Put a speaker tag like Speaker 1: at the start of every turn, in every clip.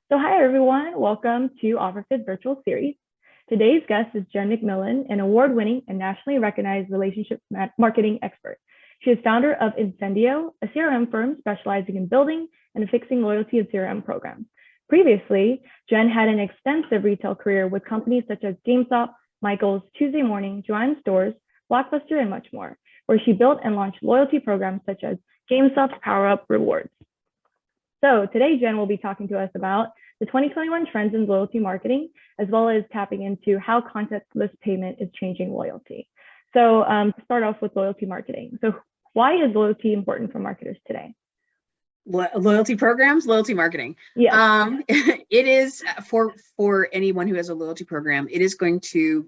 Speaker 1: So hi everyone, welcome to OfferFit virtual series. Today's guest is Jenn McMillen, an award-winning and nationally recognized relationship marketing expert. She is founder of Incendio, a CRM firm specializing in building and fixing loyalty and CRM programs. Previously, Jenn had an extensive retail career with companies such as GameStop, Michaels, Tuesday Morning, Joann Stores, Blockbuster, and much more, where she built and launched loyalty programs such as GameStop's Power Up Rewards. So today, Jenn will be talking to us about the 2021 trends in loyalty marketing, as well as tapping into how contactless payment is changing loyalty. So to start off with loyalty marketing. So why is loyalty important for marketers today?
Speaker 2: Loyalty programs, loyalty marketing.
Speaker 1: Yeah.
Speaker 2: It is for anyone who has a loyalty program, it is going to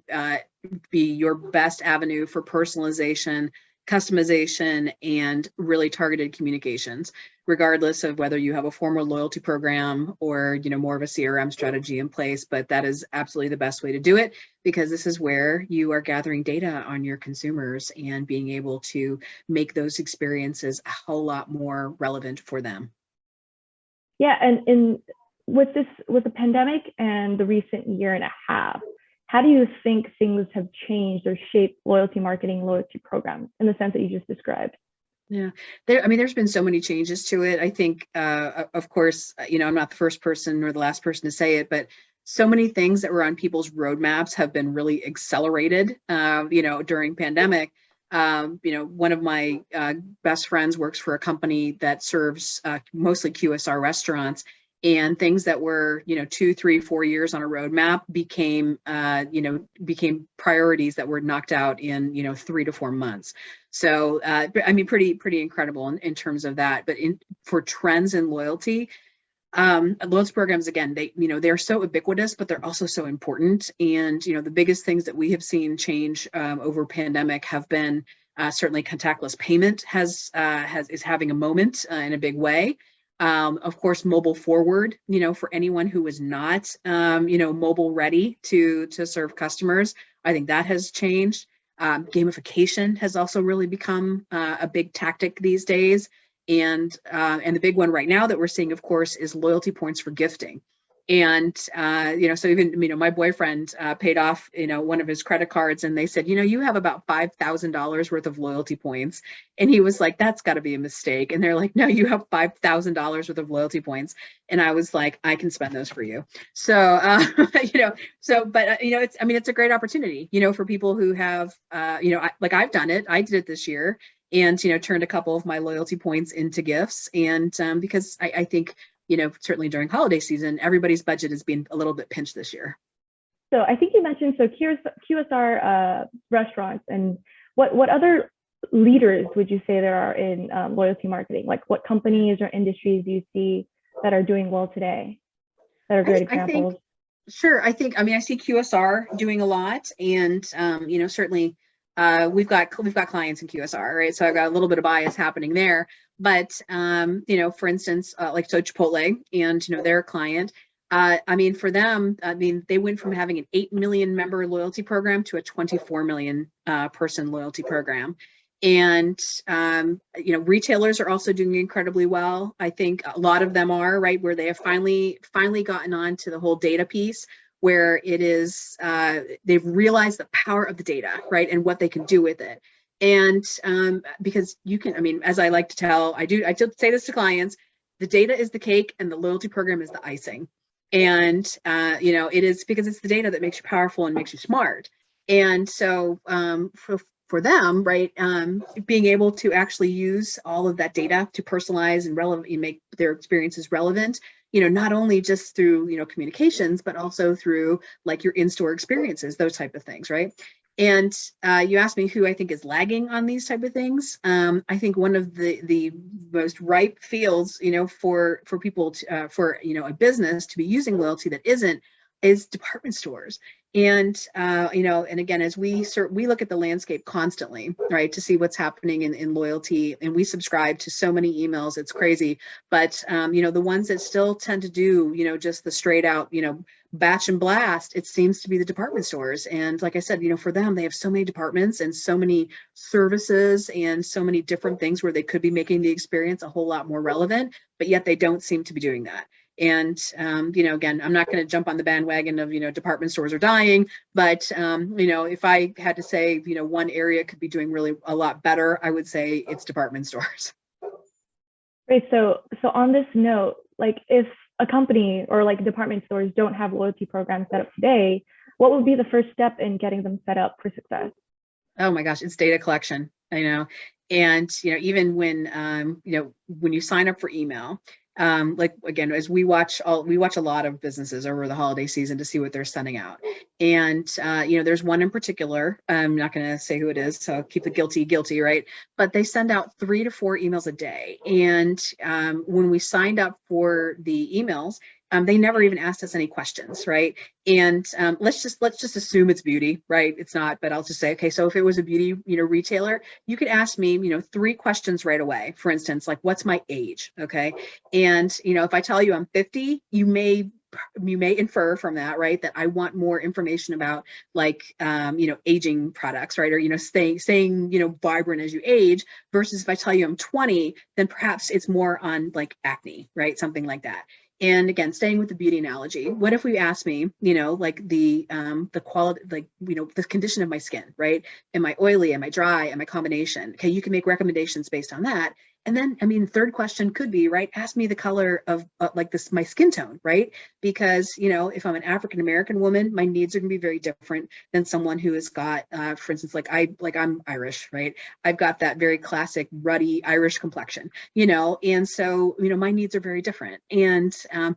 Speaker 2: be your best avenue for personalization, customization, and really targeted communications, regardless of whether you have a formal loyalty program or more of a CRM strategy in place. But that is absolutely the best way to do it, because this is where you are gathering data on your consumers and being able to make those experiences a whole lot more relevant for them.
Speaker 1: Yeah, and with the pandemic and the recent year and a half, how do you think things have changed or shaped loyalty marketing, loyalty programs in the sense that you just described?
Speaker 2: Yeah, there's been so many changes to it. I think, of course, I'm not the first person nor the last person to say it, but so many things that were on people's roadmaps have been really accelerated, during pandemic. One of my best friends works for a company that serves mostly QSR restaurants, and things that were 2, 3, 4 years on a roadmap became priorities that were knocked out in 3 to 4 months. So pretty incredible in terms of that. But for trends in loyalty programs, again, they're so ubiquitous, but they're also so important. And the biggest things that we have seen change over pandemic have been certainly contactless payment is having a moment in a big way. Of course, mobile forward, for anyone who is not, mobile ready to serve customers, I think that has changed. Gamification has also really become a big tactic these days. And the big one right now that we're seeing, of course, is loyalty points for gifting. And, so even, my boyfriend paid off, one of his credit cards, and they said, you have about $5,000 worth of loyalty points. And he was like, that's got to be a mistake. And they're like, no, you have $5,000 worth of loyalty points. And I was like, I can spend those for you. So, it's a great opportunity, for people who have, I've done it. I did it this year, and, turned a couple of my loyalty points into gifts. And because I think, certainly during holiday season, everybody's budget has been a little bit pinched this year.
Speaker 1: So I think you mentioned QSR restaurants, and what other leaders would you say there are in loyalty marketing? Like what companies or industries do you see that are doing well today, that are great examples?
Speaker 2: I see QSR doing a lot, and certainly we've got clients in QSR, right? So I've got a little bit of bias happening there. But for instance, Chipotle, and they're a client. For them, they went from having an 8 million member loyalty program to a 24 million person loyalty program. And retailers are also doing incredibly well. I think a lot of them are, right, where they have finally gotten on to the whole data piece, where it is they've realized the power of the data, right, and what they can do with it. And because you can, as I like to tell, I say this to clients, the data is the cake and the loyalty program is the icing. And it is because it's the data that makes you powerful and makes you smart. And so for them, right, being able to actually use all of that data to personalize and relevant, make their experiences relevant, not only just through, communications, but also through like your in-store experiences, those type of things, right? And you asked me who I think is lagging on these type of things. I think one of the most ripe fields, for people for a business to be using loyalty that isn't, is department stores. And and again, as we look at the landscape constantly, right, to see what's happening in loyalty, and we subscribe to so many emails, it's crazy. But the ones that still tend to do just the straight out batch and blast, it seems to be the department stores. And like I said, for them, they have so many departments and so many services and so many different things where they could be making the experience a whole lot more relevant, but yet they don't seem to be doing that. And, again, I'm not going to jump on the bandwagon of, department stores are dying, but, if I had to say, one area could be doing really a lot better, I would say it's department stores.
Speaker 1: Great. So on this note, like if a company or like department stores don't have loyalty programs set up today, what would be the first step in getting them set up for success?
Speaker 2: Oh my gosh, it's data collection, and even when when you sign up for email, like again, as we watch a lot of businesses over the holiday season to see what they're sending out, and there's one in particular. I'm not going to say who it is, so I'll keep the guilty, right? But they send out 3 to 4 emails a day, and when we signed up for the emails, they never even asked us any questions, right? And let's just assume it's beauty, right? It's not, but I'll just say, okay, so if it was a beauty, retailer, you could ask me, 3 questions right away. For instance, like, what's my age? Okay. And, if I tell you I'm 50, you may infer from that, right, that I want more information about like, aging products, right? Or, staying, vibrant as you age, versus if I tell you I'm 20, then perhaps it's more on like acne, right? Something like that. And again, staying with the beauty analogy, what if we asked me, like the quality, like, the condition of my skin, right? Am I oily? Am I dry? Am I combination? Okay, you can make recommendations based on that. And then, third question could be, right, ask me the color of like this, my skin tone, right? Because, if I'm an African-American woman, my needs are gonna be very different than someone who has got, for instance, I'm Irish, right? I've got that very classic ruddy Irish complexion, and so, my needs are very different. And so,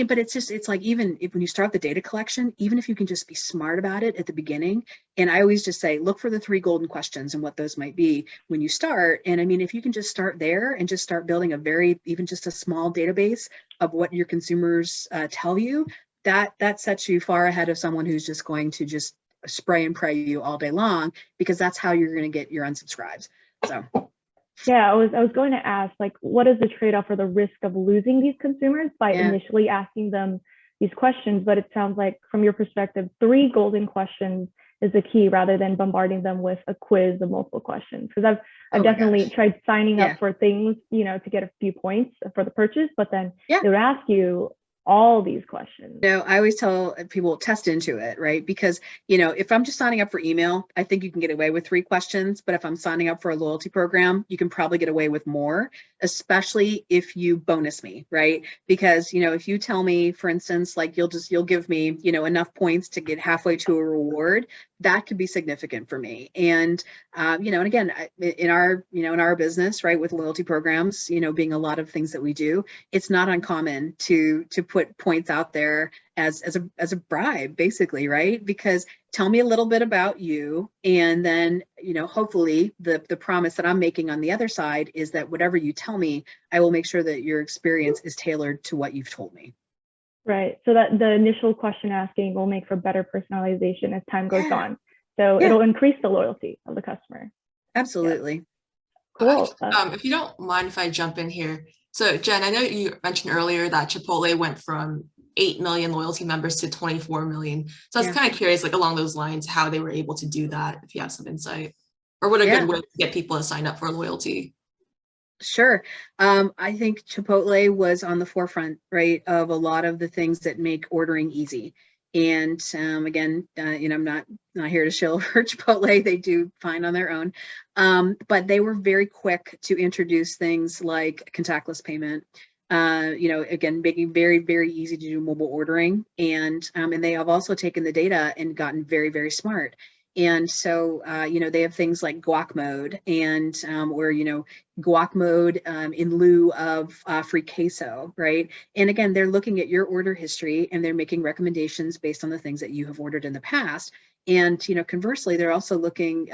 Speaker 2: but it's like, even if when you start the data collection, even if you can just be smart about it at the beginning, and I always just say, look for the 3 golden questions and what those might be when you start. And if you can just start there and just start building even just a small database of what your consumers tell you, that sets you far ahead of someone who's just going to just spray and pray you all day long, because that's how you're going to get your unsubscribes. So.
Speaker 1: Yeah, I was going to ask, like, what is the trade-off or the risk of losing these consumers by initially asking them these questions? But it sounds like, from your perspective, 3 golden questions is the key, rather than bombarding them with a quiz of multiple questions. Because I've definitely tried signing up for things, to get a few points for the purchase, but then they would ask you all these questions.
Speaker 2: I always tell people, test into it, right? Because, if I'm just signing up for email, I think you can get away with 3 questions. But if I'm signing up for a loyalty program, you can probably get away with more, especially if you bonus me, right? Because, if you tell me, for instance, like you'll give me, enough points to get halfway to a reward, that could be significant for me. And, and again, in our business, right, with loyalty programs, being a lot of things that we do, it's not uncommon to put points out there as a bribe, basically, right? Because tell me a little bit about you, and then, hopefully the promise that I'm making on the other side is that whatever you tell me, I will make sure that your experience is tailored to what you've told me.
Speaker 1: Right. So that the initial question asking will make for better personalization as time goes on. So it'll increase the loyalty of the customer.
Speaker 2: Absolutely.
Speaker 1: Cool.
Speaker 3: If you don't mind if I jump in here. So Jen, I know you mentioned earlier that Chipotle went from 8 million loyalty members to 24 million. So I was kind of curious, like along those lines, how they were able to do that, if you have some insight, or what a good way to get people to sign up for loyalty.
Speaker 2: Sure. I think Chipotle was on the forefront, right, of a lot of the things that make ordering easy. And again, I'm not here to shill for Chipotle. They do fine on their own. But they were very quick to introduce things like contactless payment. Again, making very, very easy to do mobile ordering. And they have also taken the data and gotten very, very smart. And so, they have things like guac mode, and or, guac mode in lieu of free queso, right? And again, they're looking at your order history, and they're making recommendations based on the things that you have ordered in the past. And, conversely, they're also looking,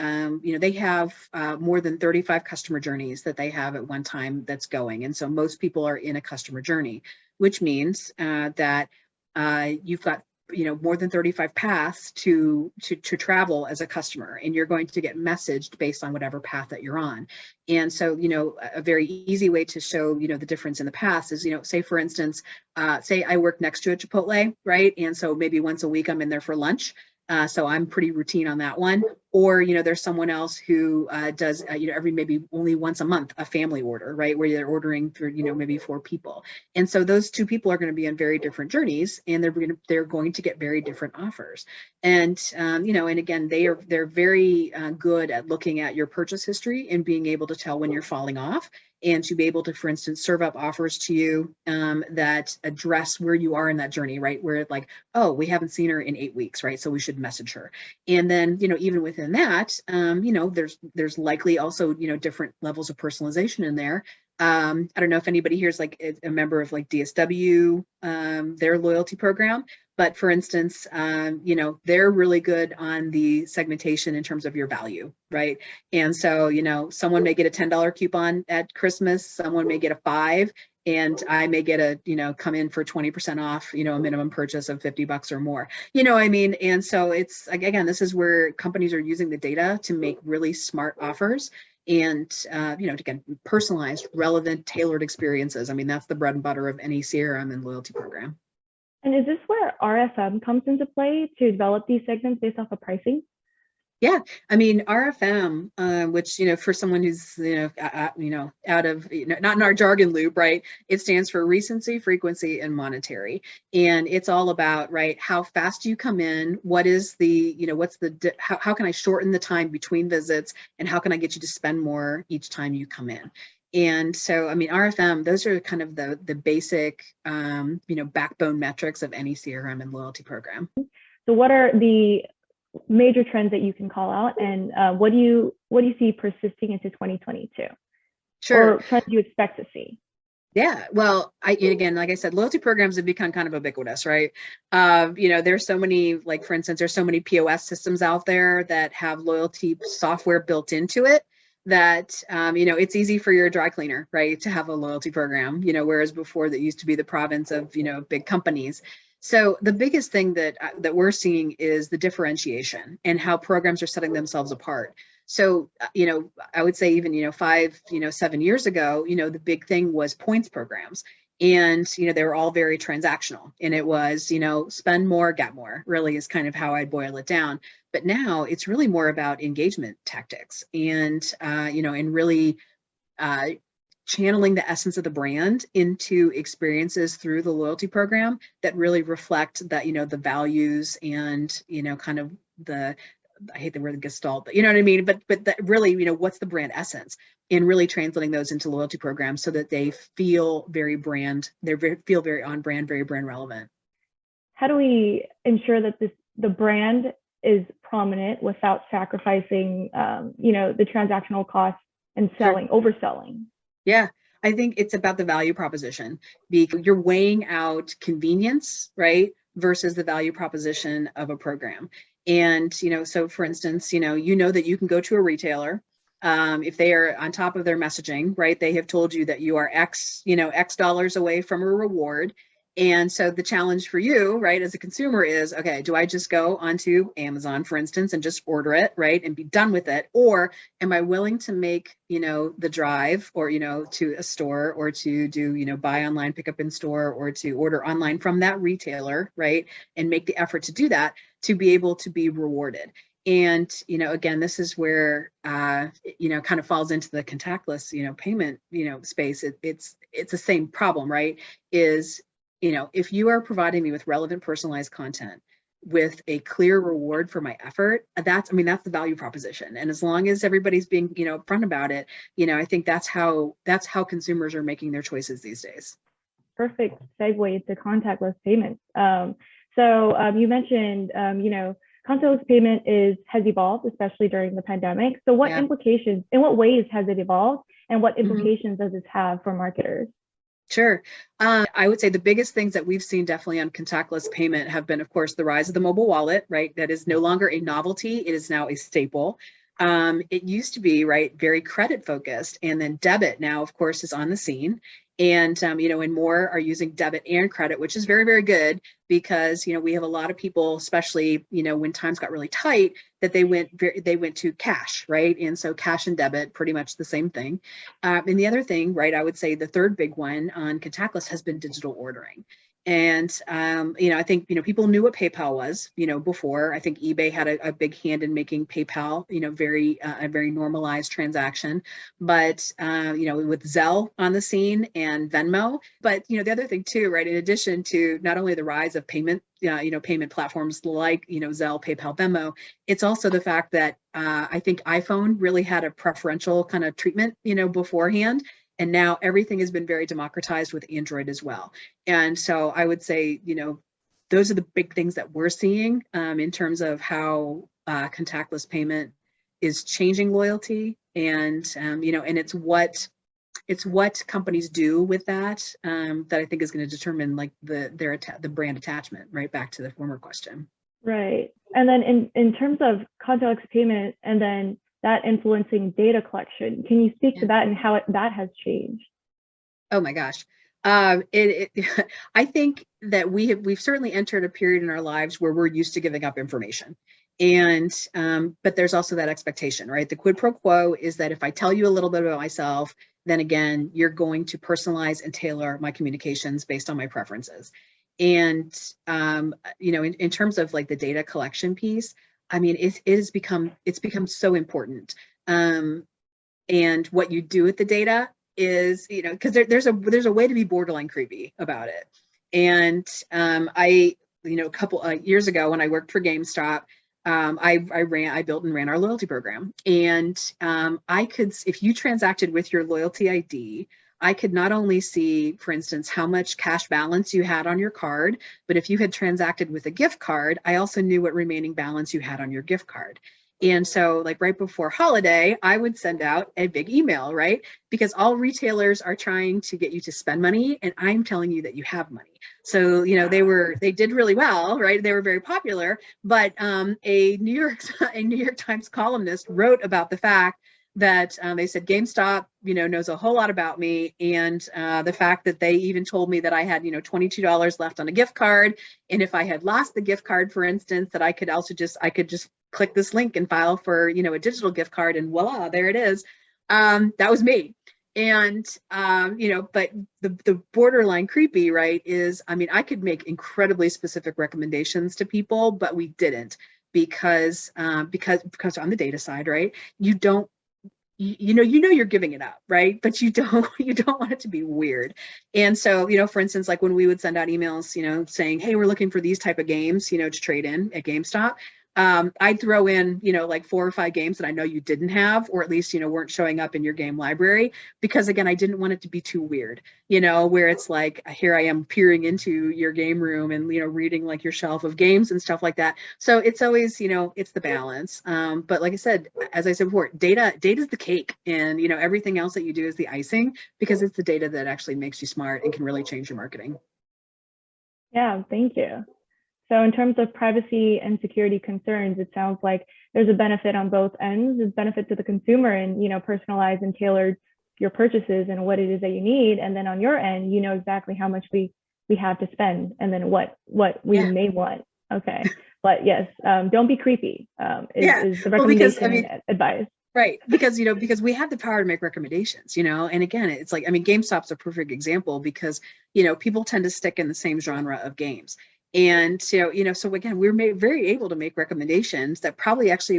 Speaker 2: they have more than 35 customer journeys that they have at one time that's going. And so most people are in a customer journey, which means that you've got more than 35 paths to travel as a customer, and you're going to get messaged based on whatever path that you're on. And so, a very easy way to show, the difference in the paths is, say, for instance, say I work next to a Chipotle, right? And so maybe once a week I'm in there for lunch. So I'm pretty routine on that one. or, you know, there's someone else who does, you know, every maybe only once a month, a family order, right? Where they're ordering for, you know, maybe 4 people. And so those 2 people are going to be on very different journeys, and they're going to get very different offers. And, you know, and again, they're very good at looking at your purchase history and being able to tell when you're falling off, and to be able to, for instance, serve up offers to you that address where you are in that journey, right? Where it's like, oh, we haven't seen her in 8 weeks, right? So we should message her. And then, you know, even within that, you know, there's likely also, you know, different levels of personalization in there. I don't know if anybody here is like a member of like DSW, their loyalty program. But for instance, you know, they're really good on the segmentation in terms of your value, right? And so, you know, someone may get a $10 coupon at Christmas, someone may get a 5, and I may get a, you know, come in for 20% off, you know, a minimum purchase of $50 or more, you know what I mean? And so it's, again, this is where companies are using the data to make really smart offers. And, you know, again, personalized, relevant, tailored experiences. I mean, that's the bread and butter of any CRM and loyalty program.
Speaker 1: And is this where RFM comes into play to develop these segments based off of pricing?
Speaker 2: Yeah, I mean, RFM, which, you know, for someone who's, you know, out of, you know, not in our jargon loop, right? It stands for recency, frequency, and monetary. And it's all about, right, how fast you come in, what is the, you know, what's the, how can I shorten the time between visits, and how can I get you to spend more each time you come in? And so, I mean, RFM, those are kind of the basic, you know, backbone metrics of any CRM and loyalty program.
Speaker 1: So what are the major trends that you can call out, and what do you see persisting into 2022?
Speaker 2: Sure.
Speaker 1: Or trends you expect to see?
Speaker 2: Yeah, well, again, like I said, loyalty programs have become kind of ubiquitous, right? You know, there's so many, like, for instance, there's so many POS systems out there that have loyalty software built into it that, you know, it's easy for your dry cleaner, right, to have a loyalty program, you know, whereas before that used to be the province of, you know, big companies. So the biggest thing that we're seeing is the differentiation and how programs are setting themselves apart. So, you know, I would say even, you know, 5, you know, 7 years ago, you know, the big thing was points programs. And, you know, they were all very transactional, and it was, you know, spend more, get more, really is kind of how I'd boil it down. But now it's really more about engagement tactics and, you know, and really channeling the essence of the brand into experiences through the loyalty program that really reflect that, you know, the values and, you know, kind of I hate the word gestalt, but you know what I mean? But that really, you know, what's the brand essence, and really translating those into loyalty programs so that they feel very feel very on brand, very brand relevant.
Speaker 1: How do we ensure that the brand is prominent without sacrificing, you know, the transactional costs and overselling?
Speaker 2: Yeah, I think it's about the value proposition, because you're weighing out convenience, right, versus the value proposition of a program. And, you know, so for instance, you know that you can go to a retailer, if they are on top of their messaging, right, they have told you that you are X, you know, X dollars away from a reward. And so the challenge for you, right, as a consumer is, okay, do I just go onto Amazon, for instance, and just order it, right, and be done with it? Or am I willing to make, you know, the drive, or, you know, to a store, or to do, you know, buy online, pick up in store, or to order online from that retailer, right, and make the effort to do that, to be able to be rewarded? And, you know, again, this is where, you know, kind of falls into the contactless, you know, payment, you know, space. It's the same problem, right? Is, you know, if you are providing me with relevant, personalized content with a clear reward for my effort, that's the value proposition. And as long as everybody's being, you know, upfront about it, you know, I think that's how consumers are making their choices these days.
Speaker 1: Perfect segue to contactless payments. So you mentioned, you know, contactless payment has evolved, especially during the pandemic. So what implications, in what ways has it evolved, and what implications does this have for marketers?
Speaker 2: Sure. I would say the biggest things that we've seen definitely on contactless payment have been, of course, the rise of the mobile wallet, right? That is no longer a novelty. It is now a staple. It used to be, right, very credit focused, and then debit now, of course, is on the scene. And, you know, and more are using debit and credit, which is very, very good, because, you know, we have a lot of people, especially, you know, when times got really tight, that they went to cash, right? And so cash and debit, pretty much the same thing. And the other thing, right, I would say the third big one on contactless has been digital ordering. And, I think, people knew what PayPal was, before. I think eBay had a big hand in making PayPal, a very normalized transaction. But, with Zelle on the scene and Venmo. But, the other thing too, right, in addition to not only the rise of payment platforms like, Zelle, PayPal, Venmo, it's also the fact that I think iPhone really had a preferential kind of treatment, beforehand. And now everything has been very democratized with Android as well. And so I would say, those are the big things that we're seeing in terms of how contactless payment is changing loyalty. And, and it's what companies do with that that I think is going to determine like the brand attachment, right back to the former question.
Speaker 1: Right. And then in terms of contactless payment and then that influencing data collection, can you speak to that and how that has changed?
Speaker 2: Oh my gosh. I think that we've certainly entered a period in our lives where we're used to giving up information. And but there's also that expectation, right? The quid pro quo is that if I tell you a little bit about myself, then again, you're going to personalize and tailor my communications based on my preferences. And in terms of like the data collection piece, I mean, it's become so important. And what you do with the data is, because there's a way to be borderline creepy about it. And I, a couple years ago when I worked for GameStop, I built and ran our loyalty program. And if you transacted with your loyalty ID, I could not only see, for instance, how much cash balance you had on your card, but if you had transacted with a gift card, I also knew what remaining balance you had on your gift card. And so like right before holiday, I would send out a big email, right? Because all retailers are trying to get you to spend money and I'm telling you that you have money. So, they did really well, right? They were very popular, but a New York Times columnist wrote about the fact that they said GameStop, knows a whole lot about me. And the fact that they even told me that I had, $22 left on a gift card. And if I had lost the gift card, for instance, that I could just click this link and file for, a digital gift card and voila, there it is. That was me. And, but the borderline creepy, right, is, I could make incredibly specific recommendations to people, but we didn't because on the data side, right, you're giving it up, right? But you don't want it to be weird. And so, for instance, like when we would send out emails, saying, hey, we're looking for these type of games, to trade in at GameStop. I'd throw in, like 4 or 5 games that I know you didn't have, or at least, weren't showing up in your game library, because again, I didn't want it to be too weird, where it's like, here I am peering into your game room and, reading like your shelf of games and stuff like that. So it's always, it's the balance. But like I said, as I said before, data is the cake, and, everything else that you do is the icing, because it's the data that actually makes you smart and can really change your marketing.
Speaker 1: Yeah, thank you. So in terms of privacy and security concerns, it sounds like there's a benefit on both ends. There's benefit to the consumer and, personalized and tailored your purchases and what it is that you need. And then on your end, you know exactly how much we have to spend and then what we may want. Okay. But yes, don't be creepy is the recommendation and advice.
Speaker 2: Right. Because, because we have the power to make recommendations, and again, it's like, GameStop's a perfect example because, people tend to stick in the same genre of games. And so, so again, we're very able to make recommendations that probably actually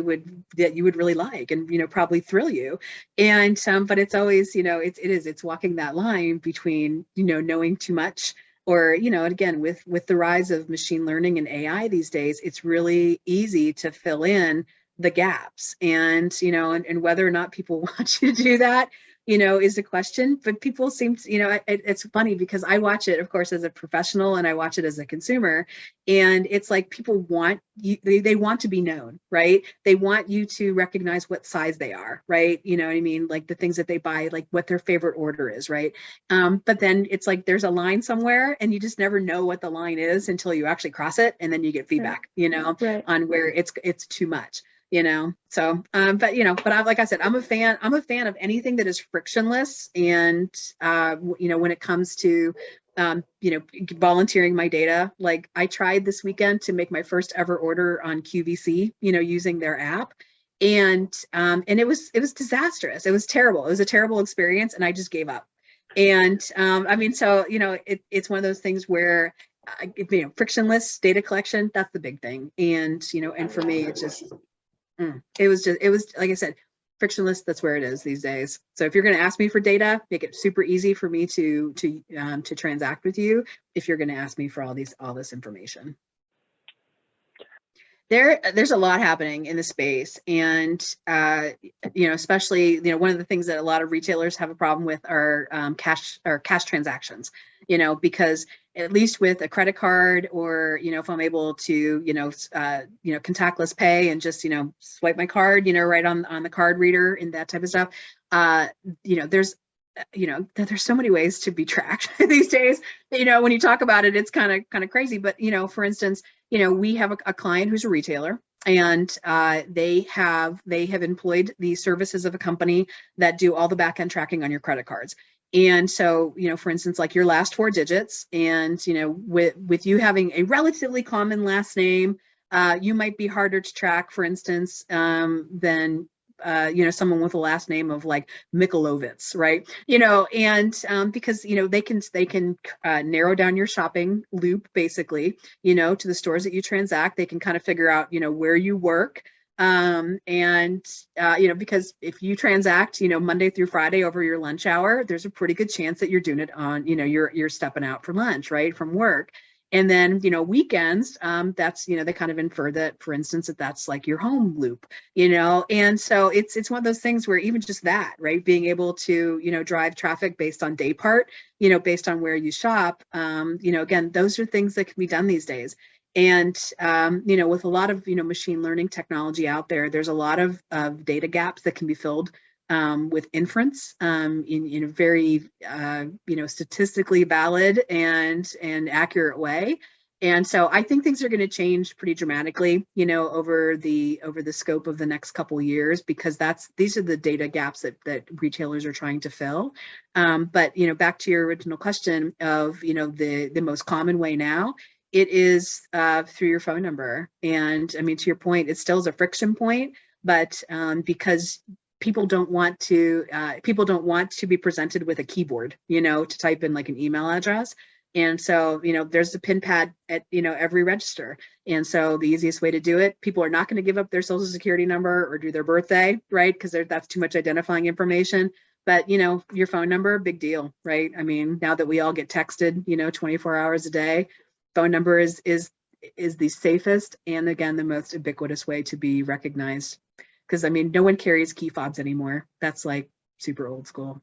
Speaker 2: that you would really like and, probably thrill you. And, but it's always, it's walking that line between, knowing too much or, again, with the rise of machine learning and AI these days, it's really easy to fill in the gaps and, and whether or not people want you to do that, is a question, but people seem to, it's funny because I watch it, of course, as a professional and I watch it as a consumer, and it's like people want you, they want to be known, right? They want you to recognize what size they are, right? You know what I mean? Like the things that they buy, like what their favorite order is, right? But then it's like there's a line somewhere and you just never know what the line is until you actually cross it, and then you get feedback, on where it's too much. So, but like I said, I'm a fan of anything that is frictionless. And, when it comes to, volunteering my data, like I tried this weekend to make my first ever order on QVC, using their app. And it was disastrous. It was terrible. It was a terrible experience. And I just gave up. And, so, it's one of those things where, frictionless data collection, that's the big thing. And, and for me, it just, it was like I said, frictionless. That's where it is these days. So if you're going to ask me for data, make it super easy for me to transact with you. If you're going to ask me for all this information. There's a lot happening in the space, and especially one of the things that a lot of retailers have a problem with are cash transactions. Because at least with a credit card, or if I'm able to contactless pay and just swipe my card right on the card reader and that type of stuff, there's so many ways to be tracked these days. When you talk about it, it's kind of crazy. But for instance, we have a client who's a retailer, and they have employed the services of a company that do all the back end tracking on your credit cards. And so, for instance, like your last 4 digits, and with you having a relatively common last name, you might be harder to track, for instance, than someone with a last name of like Mikulovitz, right? And because they can narrow down your shopping loop, basically, to the stores that you transact. They can kind of figure out where you work, and because if you transact Monday through Friday over your lunch hour, there's a pretty good chance that you're doing it on you're stepping out for lunch, right, from work. And then, weekends, that's, they kind of infer that, for instance, that's like your home loop, and so it's one of those things where even just that, right, being able to, drive traffic based on day part, based on where you shop, again, those are things that can be done these days. And, with a lot of, machine learning technology out there, there's a lot of data gaps that can be filled with inference in a very statistically valid and accurate way. And so I think things are going to change pretty dramatically, over the scope of the next couple of years, because these are the data gaps that retailers are trying to fill. But back to your original question of the most common way now, it is through your phone number. And I mean, to your point, it still is a friction point, but because people don't want to be presented with a keyboard, to type in like an email address. And so, there's a pin pad at, every register. And so the easiest way to do it, people are not going to give up their social security number or do their birthday, right? Because that's too much identifying information. But, your phone number, big deal, right? I mean, now that we all get texted, 24 hours a day, phone number is the safest and, again, the most ubiquitous way to be recognized. Because I mean, no one carries key fobs anymore. That's like super old school.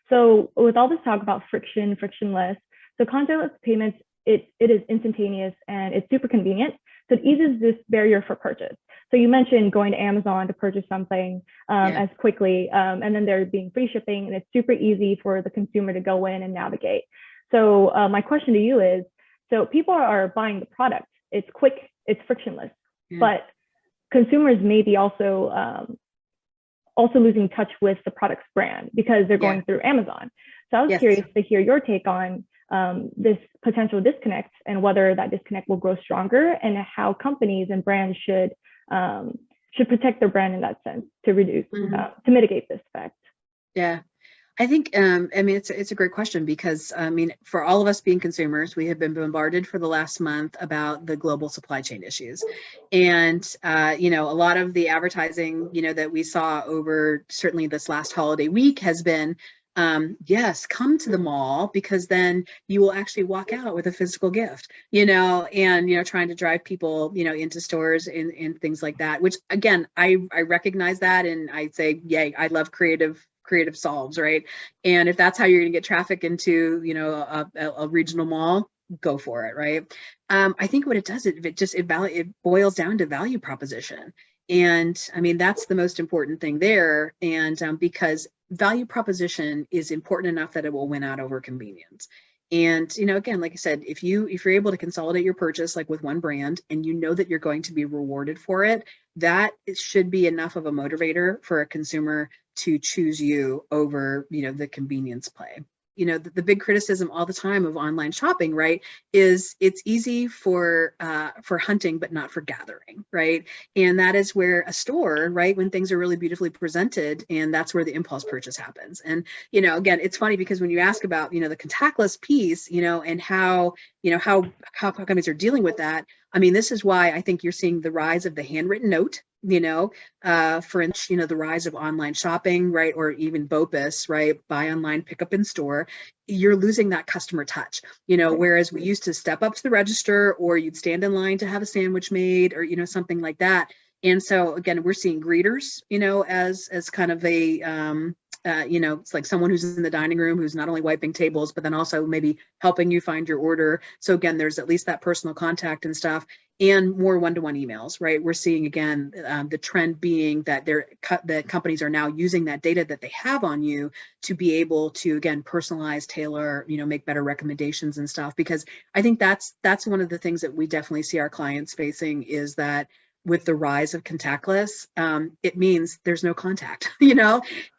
Speaker 1: So with all this talk about frictionless, so contactless payments, it is instantaneous and it's super convenient. So it eases this barrier for purchase. So you mentioned going to Amazon to purchase something as quickly, and then there being free shipping, and it's super easy for the consumer to go in and navigate. So my question to you is, so people are buying the product. It's quick, it's frictionless, but consumers may be also losing touch with the product's brand because they're going through Amazon. So I was curious to hear your take on this potential disconnect and whether that disconnect will grow stronger, and how companies and brands should protect their brand in that sense to reduce to mitigate this effect.
Speaker 2: Yeah. I think, it's a great question, because, for all of us being consumers, we have been bombarded for the last month about the global supply chain issues. And, a lot of the advertising, that we saw over certainly this last holiday week has been, yes, come to the mall, because then you will actually walk out with a physical gift, and, trying to drive people, into stores and things like that, which, again, I recognize that. And I say, yay, I love creative solves, right? And if that's how you're going to get traffic into, a regional mall, go for it, right? I think what it does, it boils down to value proposition. And I mean, that's the most important thing there. And because value proposition is important enough that it will win out over convenience. And, again, like I said, if you're able to consolidate your purchase, like with one brand, and that you're going to be rewarded for it, that it should be enough of a motivator for a consumer to choose you over, the convenience play. the big criticism all the time of online shopping, right, is it's easy for hunting, but not for gathering, right? And that is where a store, right, when things are really beautifully presented, and that's where the impulse purchase happens. And, again, it's funny because when you ask about, the contactless piece, and how companies are dealing with that, I mean, this is why I think you're seeing the rise of the handwritten note, for instance, the rise of online shopping, right? Or even BOPUS, right? Buy online, pick up in store. You're losing that customer touch, whereas we used to step up to the register, or you'd stand in line to have a sandwich made, or, something like that. And so again, we're seeing greeters, as kind of a, it's like someone who's in the dining room who's not only wiping tables, but then also maybe helping you find your order. So again, there's at least that personal contact and stuff, and more one-to-one emails, right? We're seeing again, the trend being that the companies are now using that data that they have on you to be able to, again, personalize, tailor, make better recommendations and stuff. Because I think that's one of the things that we definitely see our clients facing, is that with the rise of contactless, it means there's no contact,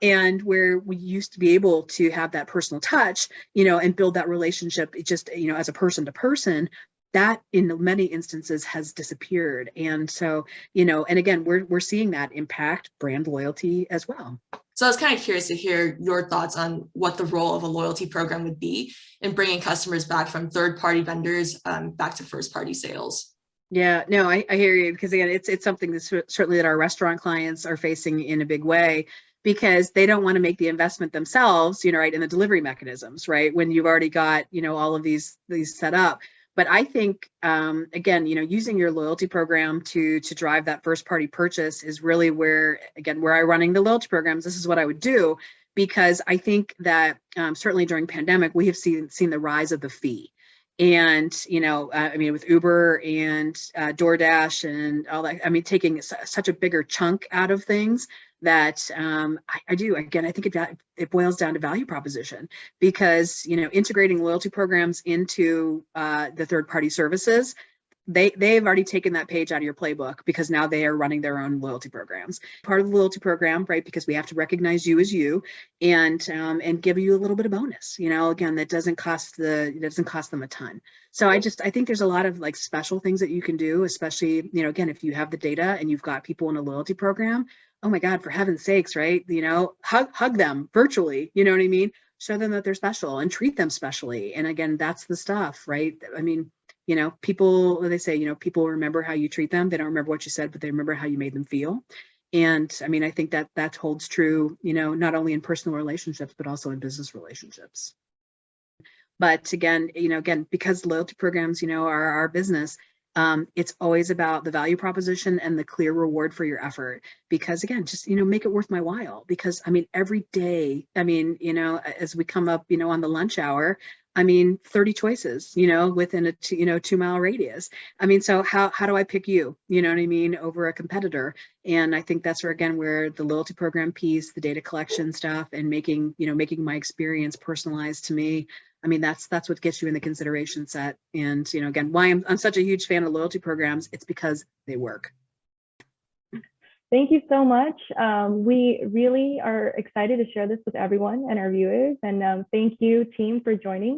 Speaker 2: and where we used to be able to have that personal touch, and build that relationship, it just, as a person to person, that in many instances has disappeared. And so, and again, we're seeing that impact brand loyalty as well.
Speaker 3: So I was kind of curious to hear your thoughts on what the role of a loyalty program would be in bringing customers back from third-party vendors back to first-party sales.
Speaker 2: Yeah, no, I hear you, because again, it's something that's certainly that our restaurant clients are facing in a big way, because they don't want to make the investment themselves, right, in the delivery mechanisms, right, when you've already got, all of these set up. But I think, again, using your loyalty program to drive that first party purchase is really where I'm running the loyalty programs, this is what I would do, because I think that certainly during pandemic, we have seen the rise of the fee. And, I mean, with Uber and DoorDash and all that, I mean, taking such a bigger chunk out of things that I do. Again, I think it boils down to value proposition, because, integrating loyalty programs into the third-party services, they've already taken that page out of your playbook, because now they are running their own loyalty programs, part of the loyalty program, right? Because we have to recognize you as you, and give you a little bit of bonus, again, that doesn't cost them a ton. So I think there's a lot of like special things that you can do, especially, again, if you have the data and you've got people in a loyalty program, oh my God, for heaven's sakes, right? Hug them virtually, you know what I mean? Show them that they're special and treat them specially. And again, that's the stuff, right? I mean, people, they say, people remember how you treat them. They don't remember what you said, but they remember how you made them feel. And I mean, I think that holds true, not only in personal relationships, but also in business relationships. But again, because loyalty programs, are our business, it's always about the value proposition and the clear reward for your effort. Because again, just, make it worth my while. Because I mean, every day, I mean, as we come up, on the lunch hour, I mean, 30 choices, within a 2-mile radius. I mean, so how do I pick you, what I mean, over a competitor? And I think that's where the loyalty program piece, the data collection stuff, and making my experience personalized to me. I mean, that's what gets you in the consideration set. And, again, why I'm such a huge fan of loyalty programs, it's because they work.
Speaker 1: Thank you so much. We really are excited to share this with everyone and our viewers. And thank you, team, for joining.